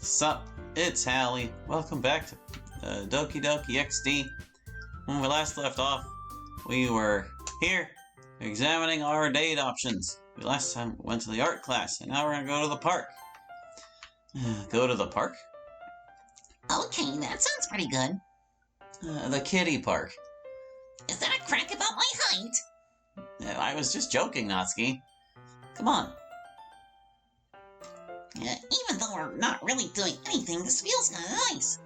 Sup, it's Hallie. Welcome back to Doki Doki XD. When we last left off, we were here examining our date options. We last time went to the art class, and now we're gonna go to the park. Go to the park? Okay, that sounds pretty good. The kiddie park. Is that a crack about my height? I was just joking, Natsuki. Come on. Even though we're not really doing anything, this feels kind of nice.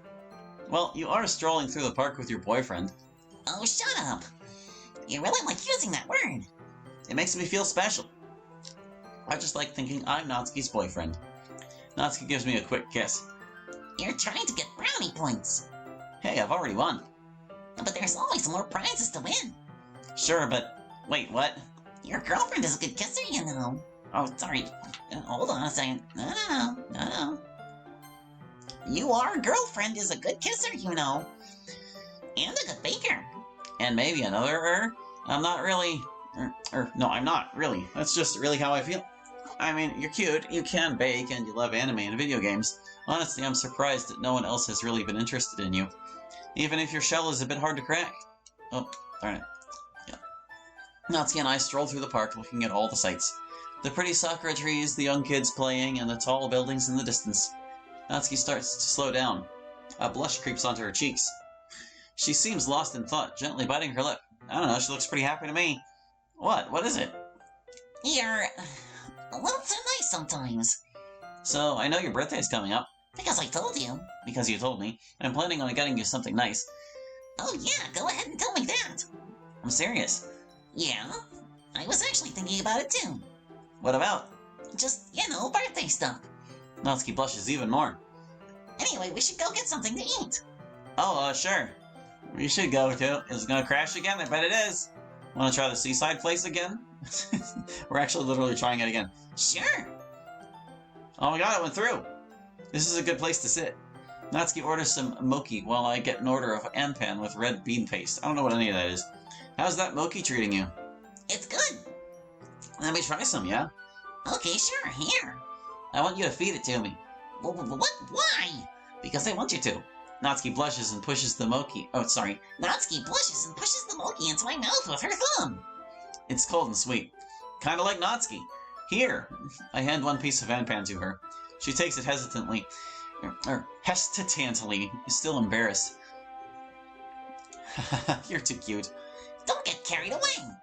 Well, you are strolling through the park with your boyfriend. Oh, shut up. You really like using that word. It makes me feel special. I just like thinking I'm Natsuki's boyfriend. Natsuki gives me a quick kiss. You're trying to get brownie points. Hey, I've already won. But there's always more prizes to win. Sure, but... Wait, what? Your girlfriend is a good kisser, you know. Oh, sorry. Hold on a second. No. Your girlfriend is a good kisser, you know. And a good baker. And maybe another I'm not really... no, I'm not, really. That's just really how I feel. I mean, you're cute, you can bake, and you love anime and video games. Honestly, I'm surprised that no one else has really been interested in you. Even if your shell is a bit hard to crack. Oh, darn it. Yeah. Natsuki and I stroll through the park looking at all the sights. The pretty sakura trees, the young kids playing, and the tall buildings in the distance. Natsuki starts to slow down. A blush creeps onto her cheeks. She seems lost in thought, gently biting her lip. I don't know, she looks pretty happy to me. What? What is it? You're a little too nice sometimes. So, I know your birthday is coming up. Because I told you. Because you told me. I'm planning on getting you something nice. Oh yeah, go ahead and tell me that. I'm serious. Yeah? I was actually thinking about it too. What about? Just, birthday stuff. Natsuki blushes even more. Anyway, we should go get something to eat. Oh, sure. We should go too. Is it gonna crash again? I bet it is. Wanna try the seaside place again? We're actually literally trying it again. Sure. Oh my god, it went through. This is a good place to sit. Natsuki orders some mochi while I get an order of anpan with red bean paste. I don't know what any of that is. How's that mochi treating you? It's good. Let me try some, yeah? Okay, sure, here. I want you to feed it to me. What? Why? Because I want you to. Natsuki blushes and pushes the mochi. Oh, sorry. Natsuki blushes and pushes the mochi into my mouth with her thumb. It's cold and sweet. Kinda like Natsuki. Here! I hand one piece of anpan to her. She takes it hesitantly. Hesitantly. Still embarrassed. You're too cute. Don't get carried away.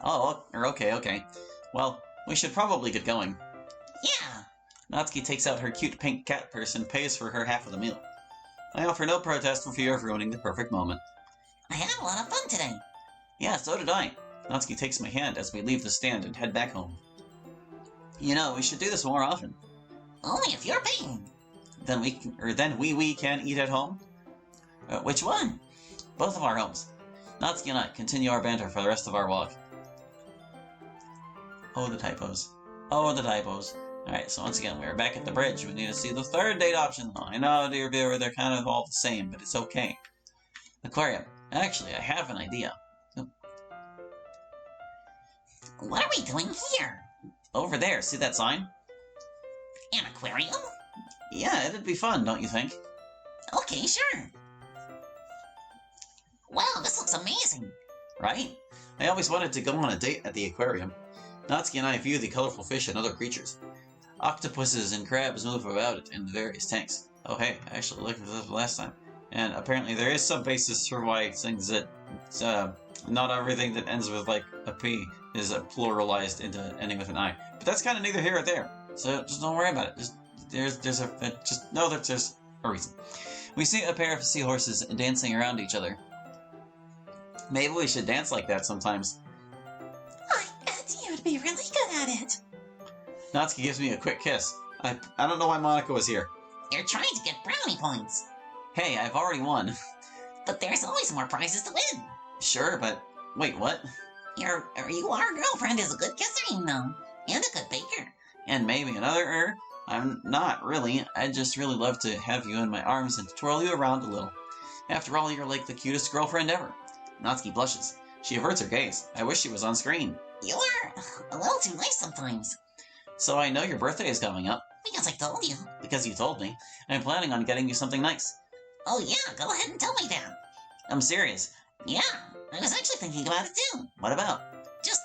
Oh, okay. Well, we should probably get going. Yeah. Natsuki takes out her cute pink cat purse and pays for her half of the meal. I offer no protest for fear of ruining the perfect moment. I had a lot of fun today. Yeah, so did I. Natsuki takes my hand as we leave the stand and head back home. You know, we should do this more often. Only if you're paying. Then we can eat at home? Which one? Both of our homes. Natsuki and I continue our banter for the rest of our walk. Oh, the typos. Alright, so once again, we're back at the bridge. We need to see the third date option. Oh, I know, dear viewer, they're kind of all the same, but it's okay. Aquarium. Actually, I have an idea. What are we doing here? Over there, see that sign? An aquarium? Yeah, it'd be fun, don't you think? Okay, sure. Wow, this looks amazing. Right? I always wanted to go on a date at the aquarium. Natsuki and I view the colorful fish and other creatures. Octopuses and crabs move about it in the various tanks. Oh hey, I actually looked at this last time. And apparently there is some basis for why things that... not everything that ends with, like, a P is pluralized into ending with an I. But that's kind of neither here or there. So just don't worry about it. Just know that there's a reason. We see a pair of seahorses dancing around each other. Maybe we should dance like that sometimes. I bet you'd be really good at it. Natsuki gives me a quick kiss. I don't know why Monica was here. You're trying to get brownie points. Hey, I've already won. But there's always more prizes to win. Sure, but... Wait, what? Your girlfriend is a good kisser, you know. And a good baker. And maybe another I'm not, really. I'd just really love to have you in my arms and twirl you around a little. After all, you're like the cutest girlfriend ever. Natsuki blushes. She averts her gaze. I wish she was on screen. You're a little too nice sometimes. So I know your birthday is coming up. Because I told you. Because because you told me. I'm planning on getting you something nice. Oh yeah, go ahead and tell me that. I'm serious. Yeah, I was actually thinking about it too. What about? Just,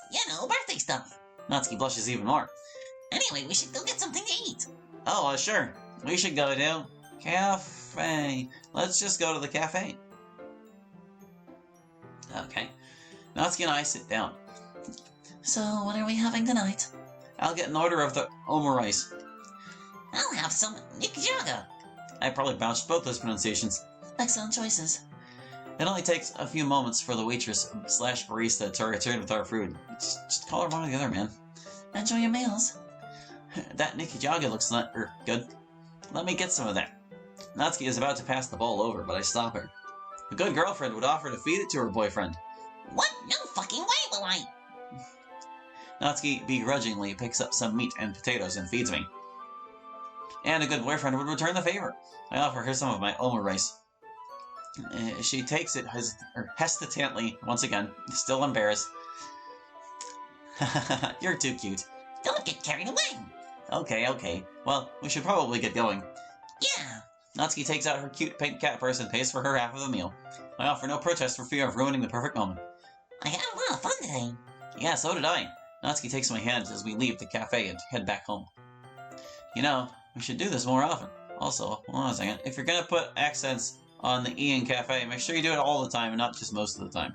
birthday stuff. Natsuki blushes even more. Anyway, we should go get something to eat. Oh, sure. We should go to cafe. Let's just go to the cafe. Okay. Natsuki and I sit down. So, what are we having tonight? I'll get an order of the omurice. I'll have some nikujaga. I probably bounced both those pronunciations. Excellent choices. It only takes a few moments for the waitress / barista to return with our food. Just call her one or the other, man. Enjoy your meals. That nikujaga looks good. Let me get some of that. Natsuki is about to pass the bowl over, but I stop her. A good girlfriend would offer to feed it to her boyfriend. What? No fucking way will I! Natsuki begrudgingly picks up some meat and potatoes and feeds me. And a good boyfriend would return the favor. I offer her some of my omurice. She takes it hesitantly, once again, still embarrassed. You're too cute. Don't get carried away. Okay. Well, we should probably get going. Yeah. Natsuki takes out her cute pink cat purse and pays for her half of the meal. I offer no protest for fear of ruining the perfect moment. I had a lot of fun today. Yeah, so did I. Natsuki takes my hand as we leave the cafe and head back home. We should do this more often. Also, hold on a second. If you're gonna put accents on the E in cafe, make sure you do it all the time and not just most of the time.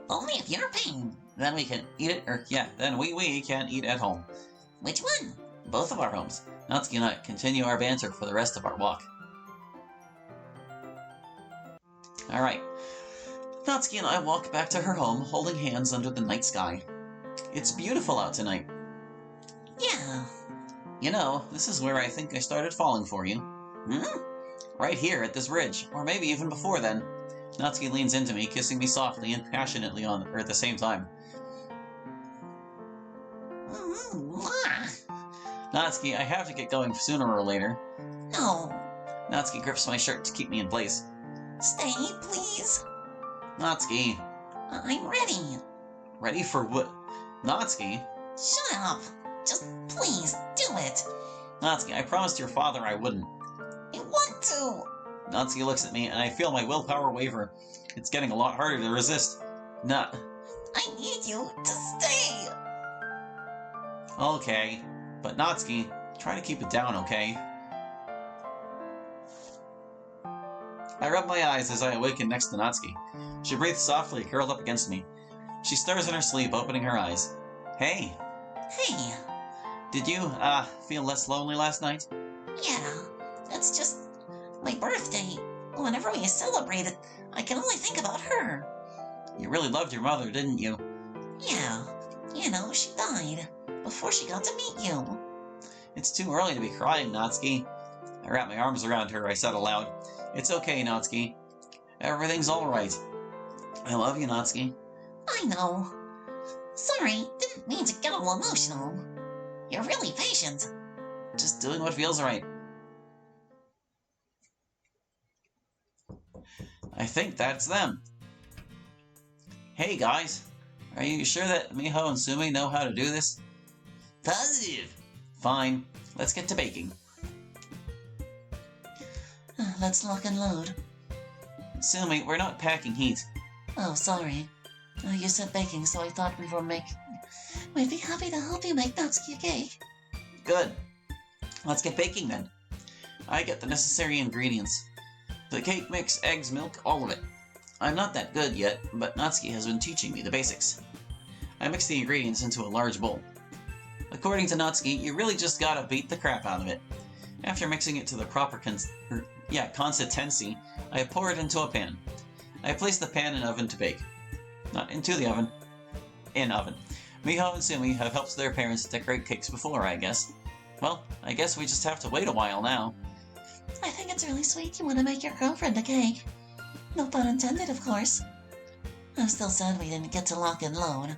Only if you're paying. Then we can eat it, then we can eat at home. Which one? Both of our homes. Natsuki and I continue our banter for the rest of our walk. Alright. Natsuki and I walk back to her home, holding hands under the night sky. It's beautiful out tonight. Yeah. This is where I think I started falling for you. Right here at this ridge, or maybe even before then. Natsuki leans into me, kissing me softly and passionately at the same time. Natsuki, I have to get going sooner or later. No. Natsuki grips my shirt to keep me in place. Stay, please. Natsuki. I'm ready. Ready for what? Natsuki? Shut up. Just please, do it. Natsuki, I promised your father I wouldn't. I want to. Natsuki looks at me, and I feel my willpower waver. It's getting a lot harder to resist. I need you to stay. Okay. But Natsuki, try to keep it down, okay? I rub my eyes as I awaken next to Natsuki. She breathes softly, curled up against me. She stirs in her sleep, opening her eyes. Hey. Hey. Did you, feel less lonely last night? Yeah. It's just my birthday. Whenever we celebrate it, I can only think about her. You really loved your mother, didn't you? Yeah. She died before she got to meet you. It's too early to be crying, Natsuki. I wrap my arms around her, I said aloud. It's okay, Natsuki. Everything's alright. I love you, Natsuki. I know. Sorry, didn't mean to get all emotional. You're really patient. Just doing what feels right. I think that's them. Hey, guys. Are you sure that Miho and Sumi know how to do this? Positive. Fine. Let's get to baking. Let's lock and load. Sumi, we're not packing heat. Oh, sorry. You said baking, so I thought we'd be happy to help you make Natsuki a cake. Good. Let's get baking then. I get the necessary ingredients. The cake mix, eggs, milk, all of it. I'm not that good yet, but Natsuki has been teaching me the basics. I mix the ingredients into a large bowl. According to Natsuki, you really just gotta beat the crap out of it. After mixing it to the proper consistency, I pour it into a pan. I place the pan in oven to bake. Not into the oven. In oven. Miho and Sumi have helped their parents decorate cakes before, I guess. Well, I guess we just have to wait a while now. I think it's really sweet you want to make your girlfriend a cake. No pun intended, of course. I'm still sad we didn't get to lock and load.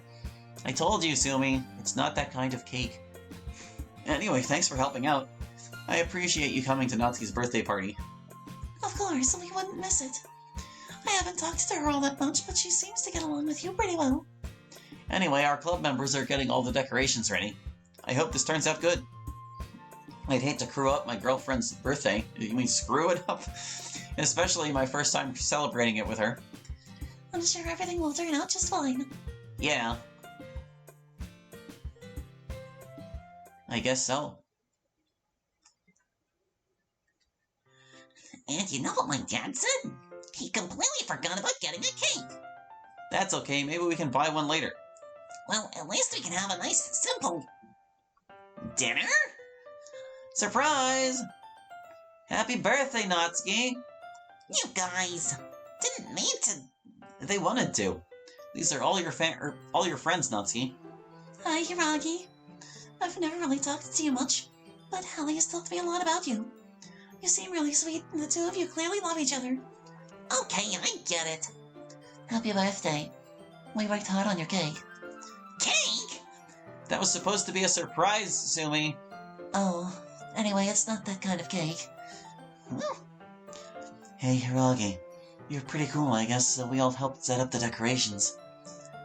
I told you, Sumi. It's not that kind of cake. Anyway, thanks for helping out. I appreciate you coming to Natsuki's birthday party. Of course, we wouldn't miss it. I haven't talked to her all that much, but she seems to get along with you pretty well. Anyway, our club members are getting all the decorations ready. I hope this turns out good. I'd hate to screw up my girlfriend's birthday. You mean screw it up? Especially my first time celebrating it with her. I'm sure everything will turn out just fine. Yeah. I guess so. And you know what my dad said? He completely forgot about getting a cake. That's okay, maybe we can buy one later. Well, at least we can have a nice, simple dinner? Surprise! Happy birthday, Natsuki! You guys didn't mean to. They wanted to. These are all your friends, Natsuki. Hi, Hiragi. I've never really talked to you much, but Hallie has told me a lot about you. You seem really sweet, and the two of you clearly love each other. Okay, I get it. Happy birthday. We worked hard on your cake. Cake? That was supposed to be a surprise, Sumi. Oh, anyway, it's not that kind of cake. Hey, Hiragi. You're pretty cool, I guess, so we all helped set up the decorations.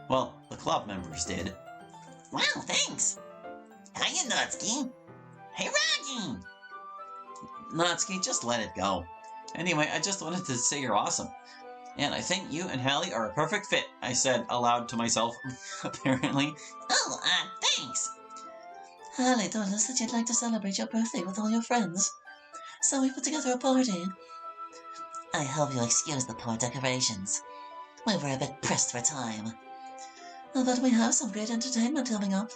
Well, the club members did. Wow, thanks. Hiya, Natsuki. Hiragi! Natsuki, just let it go. Anyway, I just wanted to say you're awesome. And I think you and Hallie are a perfect fit, I said aloud to myself, apparently. Oh, thanks. Hallie told us that you'd like to celebrate your birthday with all your friends, so we put together a party. I hope you'll excuse the poor decorations. We were a bit pressed for time. But we have some great entertainment coming up.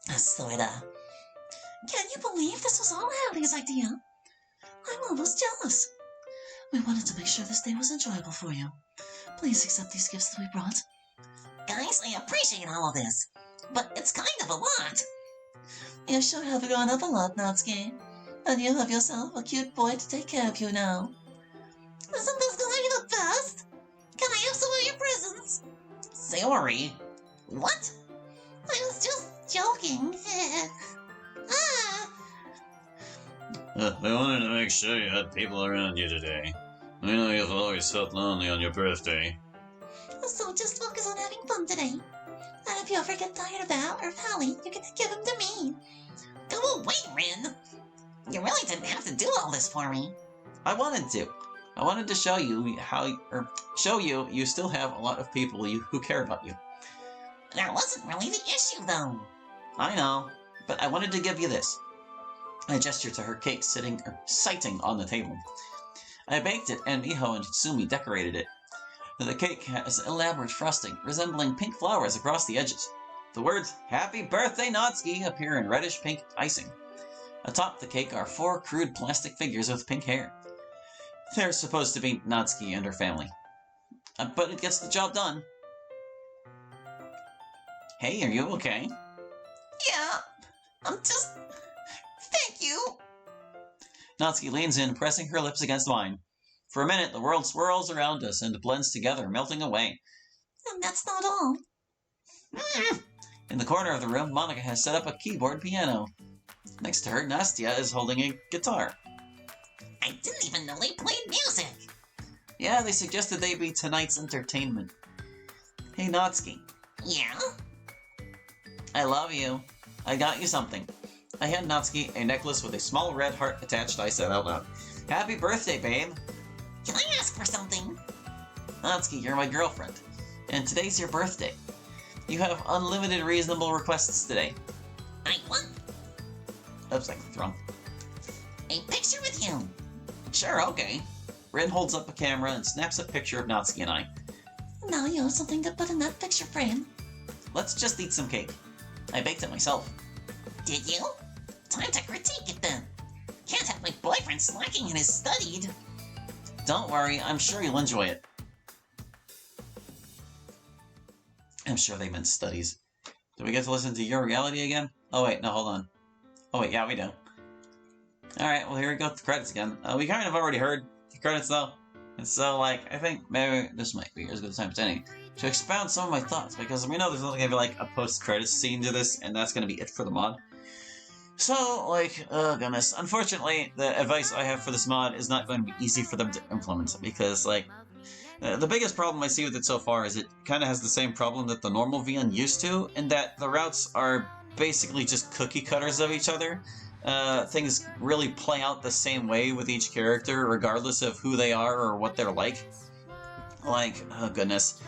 Sorta. Can you believe this was all Hallie's idea? I'm almost jealous. We wanted to make sure this day was enjoyable for you. Please accept these gifts that we brought. Guys, I appreciate all of this, but it's kind of a lot. You sure have grown up a lot, Natsuki. And you have yourself a cute boy to take care of you now. Isn't this going to be the best? Can I have some of your presents? Sorry. What? I was just joking. We wanted to make sure you had people around you today. We know you've always felt lonely on your birthday. So just focus on having fun today. And if you ever get tired of that or of Hallie, you can give him to me. Go away, Rin. You really didn't have to do all this for me. I wanted to. I wanted to show you you still have a lot of people who care about you. That wasn't really the issue, though. I know, but I wanted to give you this. I gestured to her cake sighting on the table. I baked it, and Miho and Sumi decorated it. The cake has elaborate frosting, resembling pink flowers across the edges. The words, "Happy Birthday, Natsuki," appear in reddish-pink icing. Atop the cake are 4 crude plastic figures with pink hair. They're supposed to be Natsuki and her family. But it gets the job done. Hey, are you okay? Yeah, I'm just... Thank you. Natsuki leans in, pressing her lips against mine. For a minute, the world swirls around us and blends together, melting away. And that's not all. In the corner of the room, Monica has set up a keyboard piano. Next to her, Nastia is holding a guitar. I didn't even know they played music. Yeah, they suggested they be tonight's entertainment. Hey, Natsuki. Yeah? I love you. I got you something. I hand Natsuki a necklace with a small red heart attached. I said out loud, "Happy birthday, babe." Can I ask for something? Natsuki, you're my girlfriend. And today's your birthday. You have unlimited reasonable requests today. I want Oops, I clicked wrong. a picture with you. Sure, okay. Rin holds up a camera and snaps a picture of Natsuki and I. Now you have something to put in that picture frame. Let's just eat some cake. I baked it myself. Did you? Time to critique it then. Can't have my boyfriend slacking in his studied. Don't worry, I'm sure you'll enjoy it. I'm sure they meant studies. Do we get to listen to Your Reality again? Oh wait, no, hold on. Oh wait, yeah, we do. Alright, well here we go with the credits again. We kind of already heard the credits though. And so, like, I think maybe this might be as good a time as any to expound some of my thoughts, because we know there's only going to be like a post-credits scene to this, and that's going to be it for the mod. So, like, oh goodness. Unfortunately, the advice I have for this mod is not going to be easy for them to implement, because, like, the biggest problem I see with it so far is it kind of has the same problem that the normal VN used to, in that the routes are basically just cookie cutters of each other. things really play out the same way with each character, regardless of who they are or what they're like. Like, oh goodness.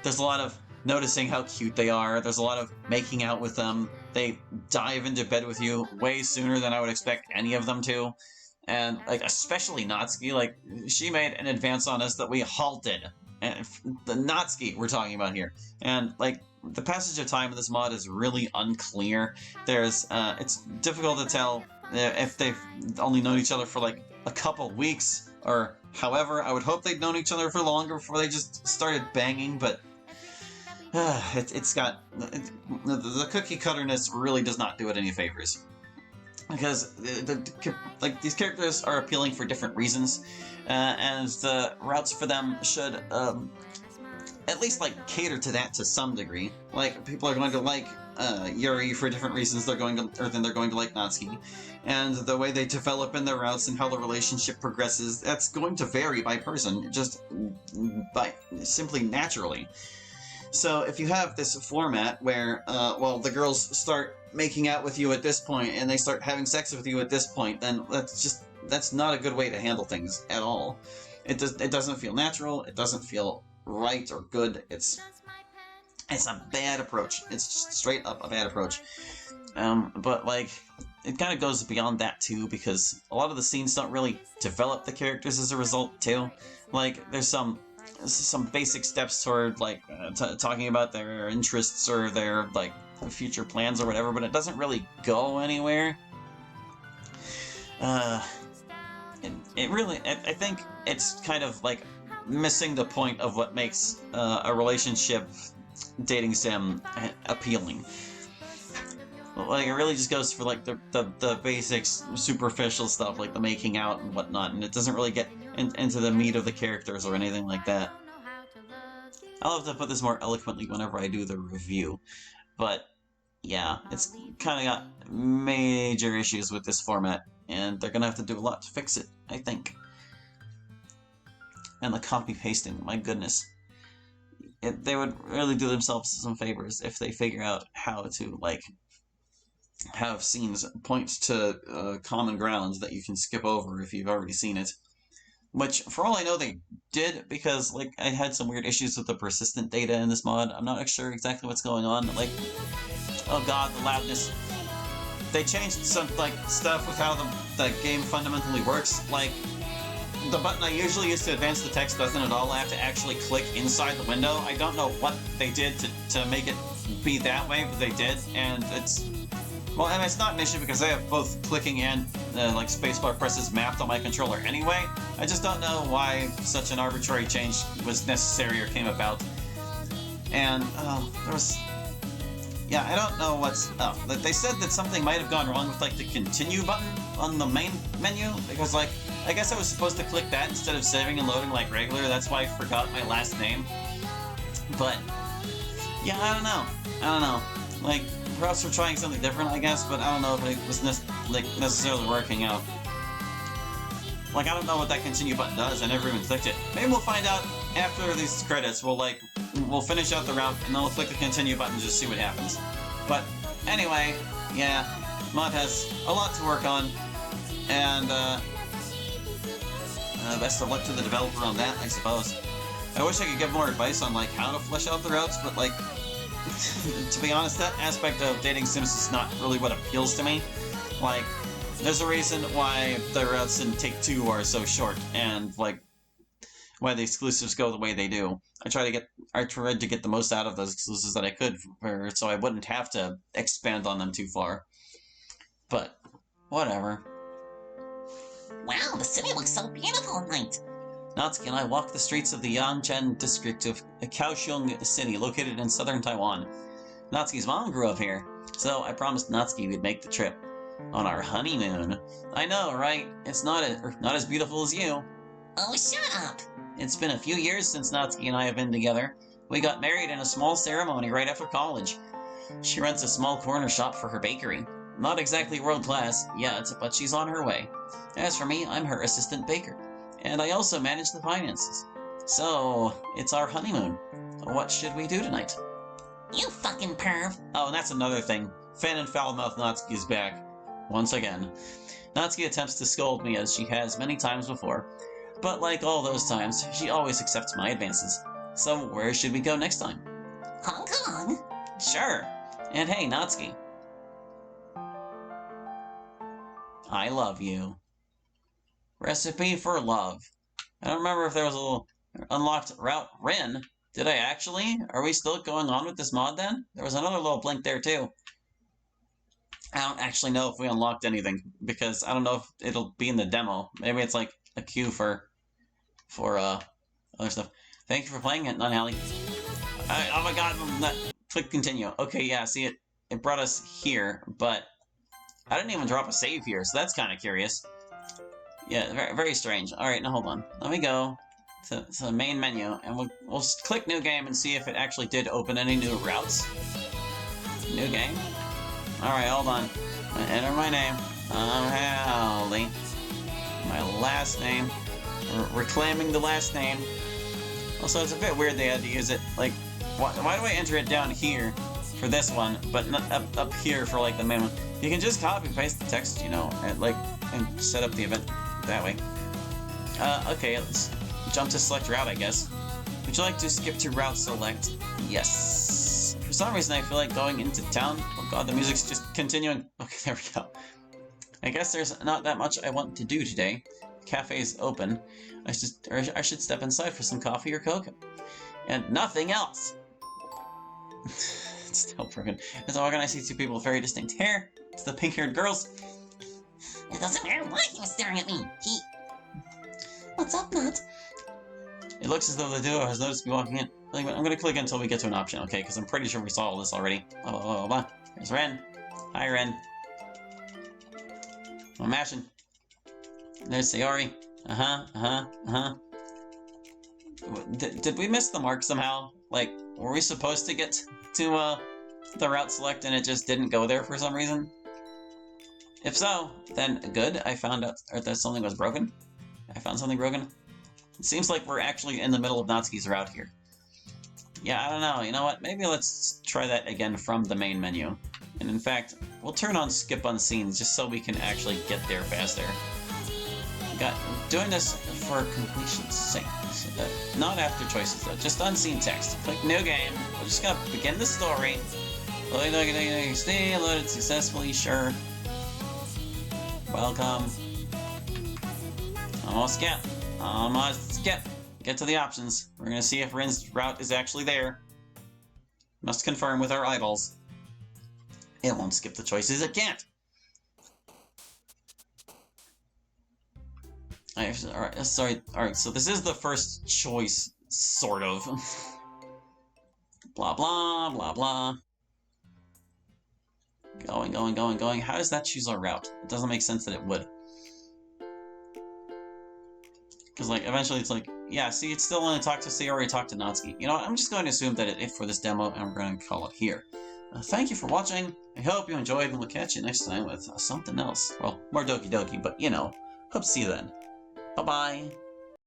There's a lot of noticing how cute they are. There's a lot of making out with them. They dive into bed with you way sooner than I would expect any of them to. And, like, especially Natsuki, like, she made an advance on us that we halted. And the Natsuki we're talking about here. And, like, the passage of time in this mod is really unclear. It's difficult to tell if they've only known each other for, like, a couple weeks, or however. I would hope they'd known each other for longer before they just started banging, but the cookie cutterness really does not do it any favors. Because these characters are appealing for different reasons, and the routes for them should at least like cater to that to some degree. Like, people are going to like Yuri for different reasons they're going to like Natsuki, and the way they develop in their routes and how the relationship progresses, that's going to vary by person, just by simply naturally. So if you have this format where, the girls start making out with you at this point and they start having sex with you at this point, then that's not a good way to handle things at all. It doesn't feel natural. It doesn't feel right or good. It's a bad approach. It's just straight up a bad approach. But like, it kind of goes beyond that too, because a lot of the scenes don't really develop the characters as a result too. Like, there's some basic steps toward like talking about their interests or their like future plans or whatever, but it doesn't really go anywhere. I think it's kind of like missing the point of what makes a relationship dating sim appealing. Like, it really just goes for like the basics, superficial stuff like the making out and whatnot, and it doesn't really get into the meat of the characters or anything like that. I'll have to put this more eloquently whenever I do the review, but yeah, it's kind of got major issues with this format, and they're gonna have to do a lot to fix it, I think. And the copy-pasting, my goodness. They would really do themselves some favors if they figure out how to, like, have scenes point to common grounds that you can skip over if you've already seen it. Which, for all I know, they did, because, like, I had some weird issues with the persistent data in this mod. I'm not sure exactly what's going on. Like, oh god, the loudness. They changed some, like, stuff with how the game fundamentally works. Like, the button I usually use to advance the text doesn't at all. I have to actually click inside the window. I don't know what they did to make it be that way, but they did, and it's... Well, and it's not an issue because I have both clicking and like spacebar presses mapped on my controller anyway. I just don't know why such an arbitrary change was necessary or came about. And there was, yeah, I don't know what's up. They said that something might have gone wrong with like the continue button on the main menu, because like I guess I was supposed to click that instead of saving and loading like regular. That's why I forgot my last name. But yeah, I don't know. Like, perhaps we're trying something different, I guess, but I don't know if it was necessarily working out. Like, I don't know what that continue button does. I never even clicked it. Maybe we'll find out after these credits. We'll finish out the route, and then we'll click the continue button and just see what happens. But anyway, yeah, mod has a lot to work on, and best of luck to the developer on that, I suppose. I wish I could give more advice on like how to flesh out the routes, but like, to be honest, that aspect of dating sims is not really what appeals to me. Like, there's a reason why the routes in Take-Two are so short, and like why the exclusives go the way they do. I tried to get the most out of those exclusives that I could, so I wouldn't have to expand on them too far. But whatever. Wow, the city looks so beautiful at night. Natsuki and I walked the streets of the Yancheng district of Kaohsiung City, located in southern Taiwan. Natsuki's mom grew up here, so I promised Natsuki we'd make the trip. On our honeymoon. I know, right? It's not as beautiful as you. Oh, shut up! It's been a few years since Natsuki and I have been together. We got married in a small ceremony right after college. She runs a small corner shop for her bakery. Not exactly world class yet, but she's on her way. As for me, I'm her assistant baker. And I also manage the finances. So, it's our honeymoon. What should we do tonight? You fucking perv. Oh, and that's another thing. Fan and Foulmouth Natsuki is back. once again. Natsuki attempts to scold me as she has many times before, but like all those times, she always accepts my advances. So where should we go next time? Hong Kong? Sure. And hey, Natsuki. I love you. Recipe for love. I don't remember if there was a little unlocked route Rin. Did I actually? Are we still going on with this mod then? There was another little blink there too. I don't actually know if we unlocked anything, because I don't know if it'll be in the demo. Maybe it's like a queue for other stuff. Thank you for playing it, Nunhally. Oh my god, click continue. Okay, yeah, see, it brought us here, but I didn't even drop a save here, so that's kind of curious. Yeah, very, very strange. Alright, now hold on. Let me go to the main menu, and we'll just click New Game and see if it actually did open any new routes. New Game? Alright, hold on. I'm gonna enter my name. Hally. My last name. Reclaiming the last name. Also, it's a bit weird they had to use it. Like, why do I enter it down here for this one, but not up here for, like, the main one? You can just copy and paste the text, you know, and set up the event that way. Okay, let's jump to select route, I guess. Would you like to skip to route select? Yes. For some reason, I feel like going into town. Oh god, the music's just continuing. Okay, there we go. I guess there's not that much I want to do today. The cafe's open. I should step inside for some coffee or cocoa. And nothing else! It's still broken. As I walk in, I see two people with very distinct hair. It's the pink-haired girls. It doesn't matter why he was staring at me. What's up, Nat? It looks as though the duo has noticed me walking in. I'm gonna click until we get to an option, okay? Because I'm pretty sure we saw all this already. Blah, blah, blah, blah, blah. There's Ren. Hi, Ren. I'm mashing. There's Sayori. Did we miss the mark somehow? Like, were we supposed to get to the route select and it just didn't go there for some reason? If so, then good. I found out that something was broken. I found something broken. It seems like we're actually in the middle of Natsuki's route here. Yeah, I don't know. You know what? Maybe let's try that again from the main menu. And in fact, we'll turn on skip unseen just so we can actually get there faster. Doing this for completion's sake. Not after choices though, just unseen text. Click New Game. We're just gonna begin the story. Loaded successfully, sure. Welcome. Almost skip. Almost skip. Get to the options. We're gonna see if Rin's route is actually there. Must confirm with our eyeballs. It won't skip the choices, it can't. Alright, sorry. Alright, so this is the first choice, sort of. Blah, blah, blah, blah. Going. How does that choose our route? It doesn't make sense that it would. Because, like, eventually it's like, yeah, see, it's still want to talk to Sayori or talk to Natsuki. You know what? I'm just going to assume that it for this demo, and we're going to call it here. Thank you for watching. I hope you enjoyed, and we'll catch you next time with something else. Well, more Doki Doki, but, you know, hope to see you then. Bye-bye.